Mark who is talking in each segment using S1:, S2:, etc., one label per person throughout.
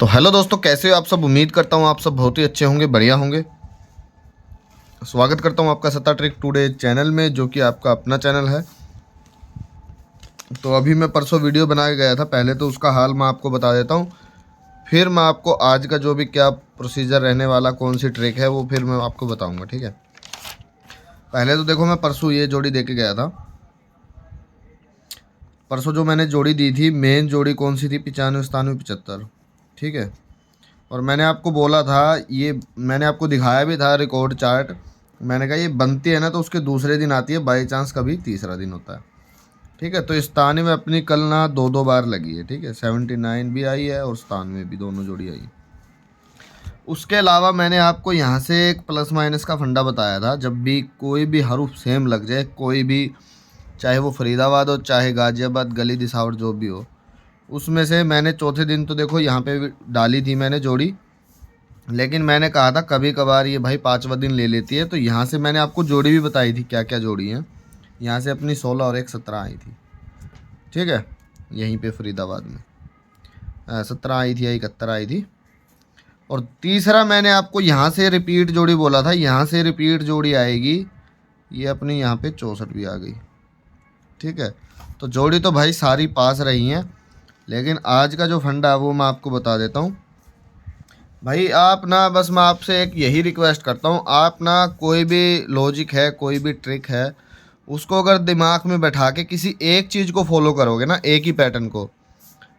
S1: तो हेलो दोस्तों, कैसे हो आप सब। उम्मीद करता हूँ आप सब बहुत ही अच्छे होंगे, बढ़िया होंगे। स्वागत करता हूँ आपका सत्ता ट्रिक टुडे चैनल में, जो कि आपका अपना चैनल है। तो अभी मैं परसों वीडियो बना के गया था, पहले तो उसका हाल मैं आपको बता देता हूँ, फिर मैं आपको आज का जो भी क्या प्रोसीजर रहने वाला, कौन सी ट्रिक है, वो फिर मैं आपको बताऊँगा, ठीक है। पहले तो देखो, मैं परसों ये जोड़ी दे के गया था। परसों जो मैंने जोड़ी दी थी, मेन जोड़ी कौन सी थी, 95 97 75, ठीक है। और मैंने आपको बोला था, ये मैंने आपको दिखाया भी था रिकॉर्ड चार्ट। मैंने कहा ये बनती है ना तो उसके दूसरे दिन आती है, बाई चांस कभी तीसरा दिन होता है, ठीक है। तो इस ताने में अपनी कल ना दो दो बार लगी है, ठीक है। 79 भी आई है और 97 भी, दोनों जोड़ी आई है। उसके अलावा मैंने आपको यहाँ से एक प्लस माइनस का फंडा बताया था। जब भी कोई भी हरूफ सेम लग जाए, कोई भी, चाहे वो फरीदाबाद हो, चाहे गाजियाबाद, गली दिसावट, जो भी हो, उसमें से मैंने चौथे दिन तो देखो यहाँ पे डाली थी मैंने जोड़ी। लेकिन मैंने कहा था कभी कभार ये भाई पाँचवा दिन ले लेती है, तो यहाँ से मैंने आपको जोड़ी भी बताई थी क्या क्या जोड़ी हैं। यहाँ से अपनी 16 और एक 17 आई थी, ठीक है। यहीं पे फरीदाबाद में 17 आई थी या 71 आई थी। और तीसरा मैंने आपको यहाँ से रिपीट जोड़ी बोला था, यहाँ से रिपीट जोड़ी आएगी। ये अपनी यहाँ पे 64 भी आ गई, ठीक है। तो जोड़ी तो भाई सारी पास रही हैं। लेकिन आज का जो फंडा है वो मैं आपको बता देता हूँ भाई। आप ना, बस मैं आपसे एक यही रिक्वेस्ट करता हूँ, आप ना कोई भी लॉजिक है, कोई भी ट्रिक है, उसको अगर दिमाग में बैठा के किसी एक चीज़ को फॉलो करोगे ना, एक ही पैटर्न को,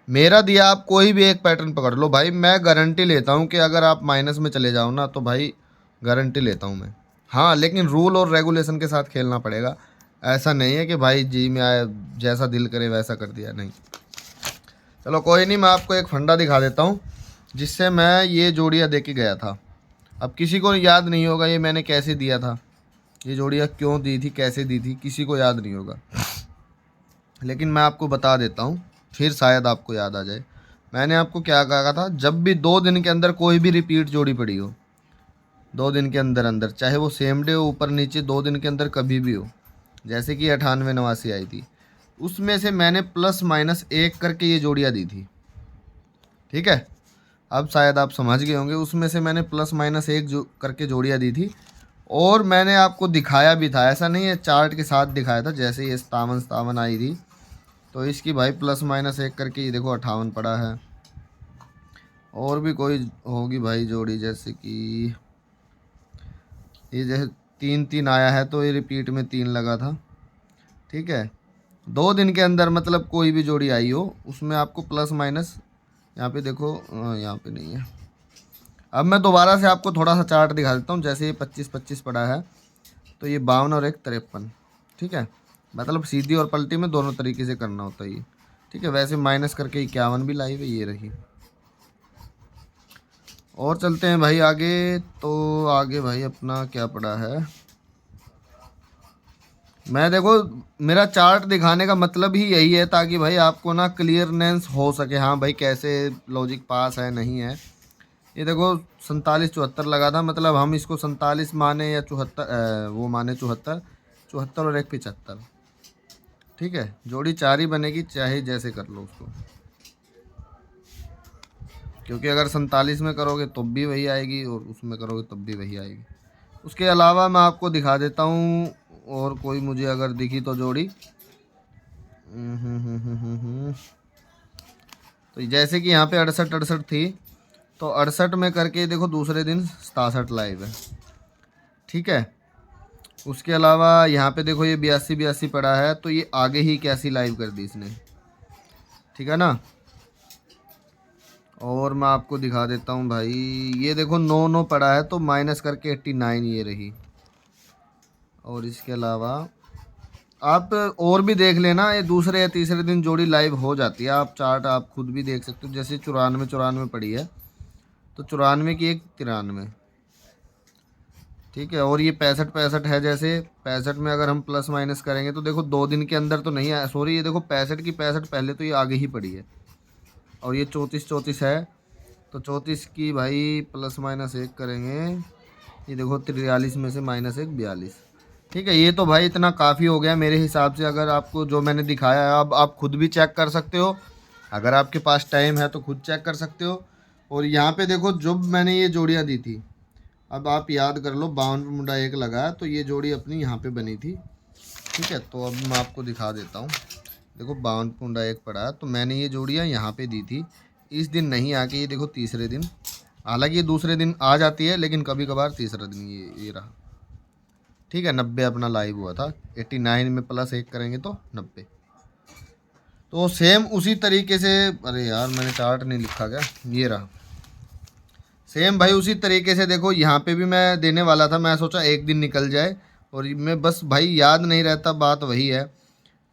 S1: मेरा दिया आप कोई भी एक पैटर्न पकड़ लो भाई, मैं गारंटी लेता हूँ कि अगर आप माइनस में चले जाओ ना, तो भाई गारंटी लेता हूँ मैं। हाँ, लेकिन रूल और रेगुलेशन के साथ खेलना पड़ेगा। ऐसा नहीं है कि भाई जी में आए जैसा दिल करे वैसा कर दिया, नहीं। चलो कोई नहीं, मैं आपको एक फंडा दिखा देता हूँ जिससे मैं ये जोड़ियाँ दे के गया था। अब किसी को याद नहीं होगा ये मैंने कैसे दिया था, ये जोड़ियाँ क्यों दी थी, कैसे दी थी, किसी को याद नहीं होगा। लेकिन मैं आपको बता देता हूँ, फिर शायद आपको याद आ जाए। मैंने आपको क्या कहा था, जब भी 2 दिन के अंदर कोई भी रिपीट जोड़ी पड़ी हो, 2 दिन के अंदर अंदर, चाहे वो सेम डे हो, ऊपर नीचे, 2 दिन के अंदर कभी भी हो, जैसे कि 98 89 आई थी, उसमें से मैंने प्लस माइनस एक करके ये जोड़ियाँ दी थी, ठीक है। अब शायद आप समझ गए होंगे, उसमें से मैंने प्लस माइनस एक जो करके जोड़ियाँ दी थी। और मैंने आपको दिखाया भी था, ऐसा नहीं है, चार्ट के साथ दिखाया था। जैसे ये 57 आई थी, तो इसकी भाई प्लस माइनस एक करके ये देखो 58 पड़ा है। और भी कोई होगी भाई जोड़ी, जैसे कि ये जैसे 3 3 आया है, तो ये रिपीट में 3 लगा था, ठीक है। 2 दिन के अंदर मतलब कोई भी जोड़ी आई हो, उसमें आपको प्लस माइनस, यहाँ पे देखो, यहाँ पे नहीं है। अब मैं दोबारा से आपको थोड़ा सा चार्ट दिखा देता हूँ। जैसे ये 25 25 पड़ा है, तो ये 52 और एक 53, ठीक है। मतलब सीधी और पलटी में दोनों तरीके से करना होता है ये, ठीक है। वैसे माइनस करके 51 भी लाई हुई, ये रही। और चलते हैं भाई आगे। तो आगे भाई अपना क्या पड़ा है, मैं देखो, मेरा चार्ट दिखाने का मतलब ही यही है, ताकि भाई आपको ना क्लियरनेस हो सके, हाँ भाई कैसे लॉजिक पास है नहीं है। ये देखो 47 74 लगा था, मतलब हम इसको 47 माने या 74, वो माने 74, 74 और एक 75, ठीक है। जोड़ी 4 ही बनेगी, चाहे जैसे कर लो उसको, क्योंकि अगर 47 में करोगे तब भी वही आएगी, और उसमें करोगे तब भी वही आएगी। उसके अलावा मैं आपको दिखा देता हूँ, और कोई मुझे अगर दिखी तो जोड़ी। तो जैसे कि यहाँ पे 68 68 थी, तो 68 में करके देखो दूसरे दिन 67 लाइव है, ठीक है। उसके अलावा यहाँ पे देखो ये 82 82 पड़ा है, तो ये आगे ही 81 लाइव कर दी इसने, ठीक है ना। और मैं आपको दिखा देता हूँ भाई, ये देखो 9 9 पड़ा है, तो माइनस करके 89 ये रही। और इसके अलावा आप और भी देख लेना, ये दूसरे या तीसरे दिन जोड़ी लाइव हो जाती है। आप चार्ट आप खुद भी देख सकते हो। जैसे 94 94 पड़ी है, तो 94 की एक 93, ठीक है। और ये 65 65 है, जैसे 65 में अगर हम प्लस माइनस करेंगे तो देखो 2 दिन के अंदर तो नहीं है, सॉरी, ये देखो 65 की 65 पहले तो ये आगे ही पड़ी है। और ये 34 34 है, तो 34 की भाई प्लस माइनस एक करेंगे, ये देखो 43 में से माइनस एक 42, ठीक है। ये तो भाई इतना काफ़ी हो गया मेरे हिसाब से। अगर आपको जो मैंने दिखाया है, अब आप खुद भी चेक कर सकते हो, अगर आपके पास टाइम है तो खुद चेक कर सकते हो। और यहाँ पे देखो जब मैंने ये जोड़ियाँ दी थी, अब आप याद कर लो 52 पे मुंडा 1 लगाया तो ये जोड़ी अपनी यहाँ पे बनी थी। ठीक है, तो अब मैं आपको दिखा देता हूँ। देखो 52 पे मुंडा 1 पड़ा है, तो मैंने ये जोड़ियाँ यहाँ पे दी थी। इस दिन नहीं आके ये देखो तीसरे दिन, हालांकि ये दूसरे दिन आ जाती है लेकिन कभी कभार तीसरा दिन ये रहा। ठीक है, 90 अपना लाइव हुआ था। 89 में +1 करेंगे तो 90। तो सेम उसी तरीके से, अरे यार मैंने चार्ट नहीं लिखा क्या, ये रहा सेम भाई उसी तरीके से। देखो यहाँ पे भी मैं देने वाला था, मैं सोचा एक दिन निकल जाए, और मैं बस भाई याद नहीं रहता, बात वही है।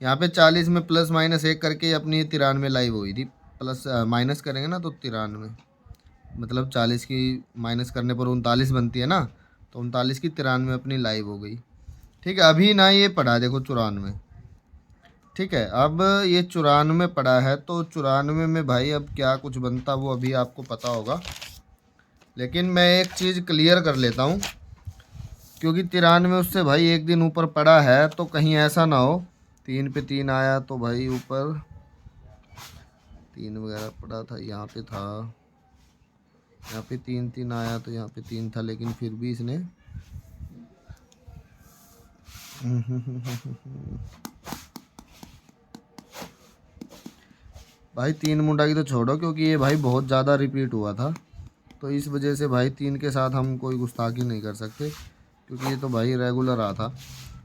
S1: यहाँ पे 40 में +-1 करके अपनी 93 लाइव हुई थी। प्लस माइनस करेंगे ना तो 93, मतलब 40 की माइनस करने पर 39 बनती है ना, तो 39 की 93 अपनी लाइव हो गई। ठीक है, अभी ना ये पड़ा देखो 94। ठीक है, अब ये 94 पड़ा है, तो 94 में भाई अब क्या कुछ बनता वो अभी आपको पता होगा। लेकिन मैं एक चीज़ क्लियर कर लेता हूँ, क्योंकि 93 उससे भाई एक दिन ऊपर पड़ा है, तो कहीं ऐसा ना हो 3 पे 3 आया तो भाई ऊपर 3 वगैरह पड़ा था, यहाँ पे था, यहाँ पे 3-3 आया तो यहाँ पे 3 था, लेकिन फिर भी इसने भाई 3 मुंडा की तो छोड़ो, क्योंकि ये भाई बहुत ज़्यादा रिपीट हुआ था, तो इस वजह से भाई 3 के साथ हम कोई गुस्ताखी नहीं कर सकते, क्योंकि ये तो भाई रेगुलर आ था।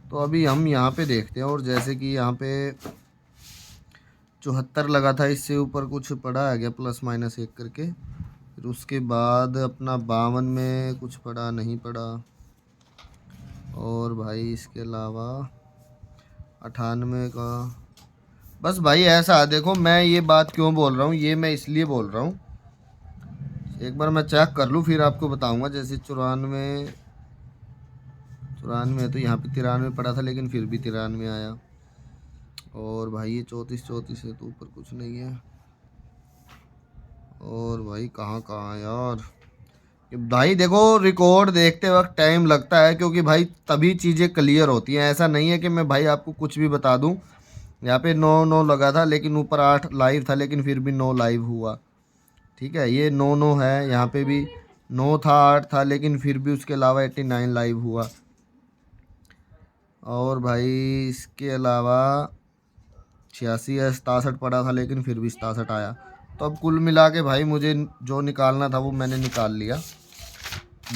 S1: तो अभी हम यहाँ पे देखते हैं, और जैसे कि यहाँ पे 74 लगा था, इससे ऊपर कुछ पड़ा है क्या +-1 करके। फिर उसके बाद अपना 52 में कुछ पड़ा नहीं पड़ा, और भाई इसके अलावा 98 का। बस भाई ऐसा देखो, मैं ये बात क्यों बोल रहा हूँ, ये मैं इसलिए बोल रहा हूँ, एक बार मैं चेक कर लूँ फिर आपको बताऊँगा। जैसे 94 94 है, तो यहाँ पे 93 पड़ा था, लेकिन फिर भी 93 आया। और भाई ये 34 है, तो ऊपर कुछ नहीं है। और भाई कहाँ कहाँ यार, भाई देखो रिकॉर्ड देखते वक्त टाइम लगता है, क्योंकि भाई तभी चीज़ें क्लियर होती हैं। ऐसा नहीं है कि मैं भाई आपको कुछ भी बता दूं। यहाँ पे 9-9 लगा था, लेकिन ऊपर 8 लाइव था, लेकिन फिर भी 9 लाइव हुआ। ठीक है, ये 9-9 है, यहाँ पे भी 9 था, 8 था, लेकिन फिर भी उसके अलावा 89 लाइव हुआ। और भाई इसके अलावा 86 या 67 पड़ा था, लेकिन फिर भी 67 आया। तो अब कुल मिला के भाई मुझे जो निकालना था वो मैंने निकाल लिया।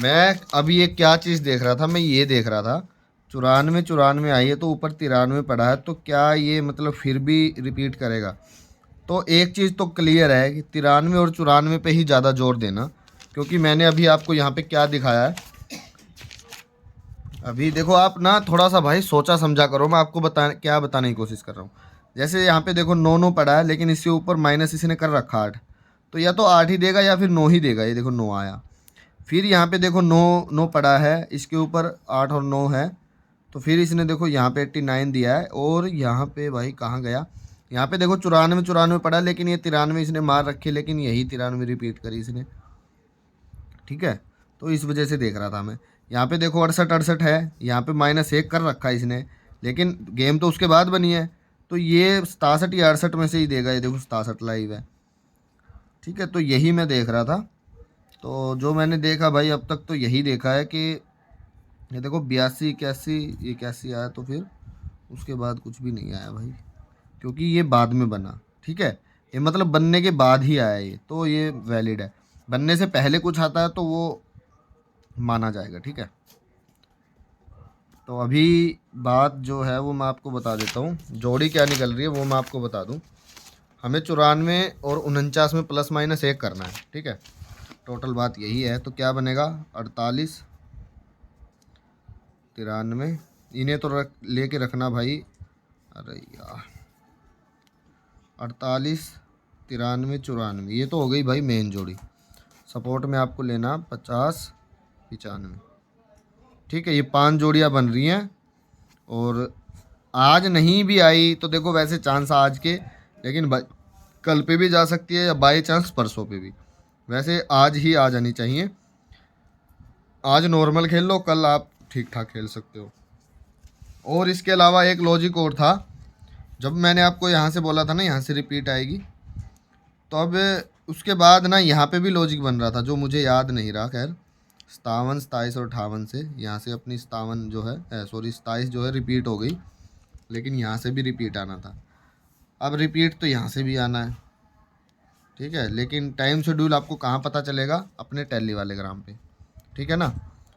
S1: मैं अभी ये क्या चीज़ देख रहा था, मैं ये देख रहा था 94 आई है, तो ऊपर 93 पड़ा है, तो क्या ये मतलब फिर भी रिपीट करेगा। तो एक चीज़ तो क्लियर है कि 93 और 94 पे ही ज़्यादा जोर देना, क्योंकि मैंने अभी आपको यहाँ पे क्या दिखाया है। अभी देखो आप ना थोड़ा सा भाई सोचा समझा करो, मैं आपको क्या बताने की कोशिश कर रहा हूँ। जैसे यहाँ पे देखो 9-9 पड़ा है, लेकिन इसके ऊपर माइनस इसने कर रखा 8, तो या तो 8 ही देगा या फिर 9 ही देगा। ये देखो 9 आया। फिर यहाँ पे देखो 9-9 पड़ा है, इसके ऊपर 8 और 9 है, तो फिर इसने देखो यहाँ पे 89 दिया है। और यहाँ पे भाई कहाँ गया, यहाँ पे देखो 94 पड़ा, लेकिन ये 93 इसने मार रखी, लेकिन यही 93 रिपीट करी इसने। ठीक है, तो इस वजह से देख रहा था मैं। यहाँ पे देखो 68 है, यहाँ पे -1 कर रखा है इसने, लेकिन गेम तो उसके बाद बनी है, तो ये 67 या 68 में से ही देगा। ये देखो 67 लाइव है। ठीक है, तो यही मैं देख रहा था। तो जो मैंने देखा भाई अब तक तो यही देखा है कि ये देखो 82 81 आया, तो फिर उसके बाद कुछ भी नहीं आया भाई, क्योंकि ये बाद में बना। ठीक है, ये मतलब बनने के बाद ही आया ये, तो ये वैलिड है। बनने से पहले कुछ आता है तो वो माना जाएगा। ठीक है, तो अभी बात जो है वो मैं आपको बता देता हूँ, जोड़ी क्या निकल रही है वो मैं आपको बता दूँ। हमें 94 और 49 में +-1 करना है। ठीक है, टोटल बात यही है। तो क्या बनेगा, 48 93, इन्हें तो लेके रखना भाई। अरे यार 48 93 94, ये तो हो गई भाई मेन जोड़ी। सपोर्ट में आपको लेना 50 95। ठीक है, ये 5 जोड़ियाँ बन रही हैं, और आज नहीं भी आई तो देखो वैसे चांस आज के, लेकिन कल पे भी जा सकती है, या बाई चांस परसों पे भी। वैसे आज ही आ जानी चाहिए। आज नॉर्मल खेल लो, कल आप ठीक ठाक खेल सकते हो। और इसके अलावा एक लॉजिक और था, जब मैंने आपको यहाँ से बोला था ना यहाँ से रिपीट आएगी, तो अब उसके बाद ना यहाँ पे भी लॉजिक बन रहा था जो मुझे याद नहीं रहा। खैर 57, 27 और 58 से यहाँ से अपनी 57 जो है सॉरी 27 जो है रिपीट हो गई, लेकिन यहाँ से भी रिपीट आना था। अब रिपीट तो यहाँ से भी आना है, ठीक है, लेकिन टाइम शेड्यूल आपको कहाँ पता चलेगा? अपने टैली वाले ग्राम पे, ठीक है ना।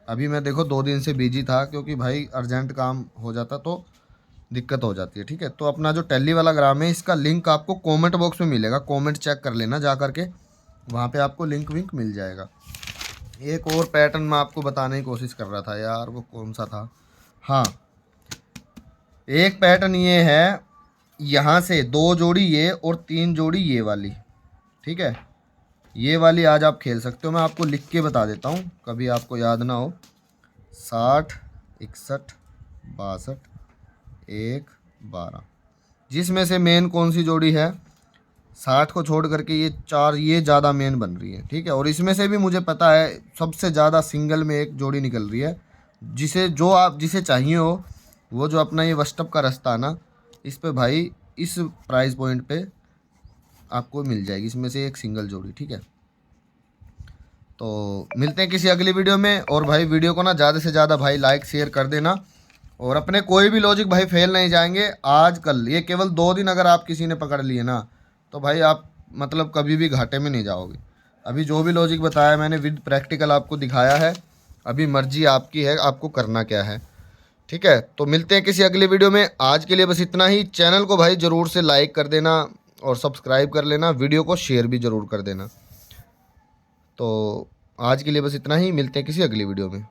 S1: अभी मैं देखो 2 दिन से बिजी था क्योंकि भाई अर्जेंट काम हो जाता तो दिक्कत हो जाती है, ठीक है। तो अपना जो टैली वाला ग्राम है इसका लिंक आपको कमेंट बॉक्स में मिलेगा, कमेंट चेक कर लेना जा करके, वहाँ पे आपको लिंक विंक मिल जाएगा। एक और पैटर्न मैं आपको बताने की कोशिश कर रहा था यार, वो कौन सा था? हाँ, एक पैटर्न ये है, यहाँ से 2 जोड़ी ये और 3 जोड़ी ये वाली, ठीक है। ये वाली आज आप खेल सकते हो, मैं आपको लिख के बता देता हूँ कभी आपको याद ना हो। 60, 61, 62, 1, 12, जिसमें से मेन कौन सी जोड़ी है? 60 को छोड़ करके ये 4, ये ज़्यादा मेन बन रही है, ठीक है। और इसमें से भी मुझे पता है सबसे ज़्यादा सिंगल में एक जोड़ी निकल रही है, जिसे चाहिए हो वो जो अपना ये वस्टअप का रास्ता है ना, इस पे भाई इस प्राइस पॉइंट पे आपको मिल जाएगी इसमें से एक सिंगल जोड़ी, ठीक है। तो मिलते हैं किसी अगली वीडियो में। और भाई वीडियो को ना ज़्यादा से ज़्यादा भाई लाइक शेयर कर देना, और अपने कोई भी लॉजिक भाई फेल नहीं जाएंगे आज कल, ये केवल 2 दिन अगर आप किसी ने पकड़ लिए ना तो भाई आप मतलब कभी भी घाटे में नहीं जाओगे। अभी जो भी लॉजिक बताया मैंने विद प्रैक्टिकल आपको दिखाया है, अभी मर्जी आपकी है आपको करना क्या है, ठीक है। तो मिलते हैं किसी अगली वीडियो में, आज के लिए बस इतना ही। चैनल को भाई ज़रूर से लाइक कर देना और सब्सक्राइब कर लेना, वीडियो को शेयर भी ज़रूर कर देना। तो आज के लिए बस इतना ही, मिलते हैं किसी अगली वीडियो में।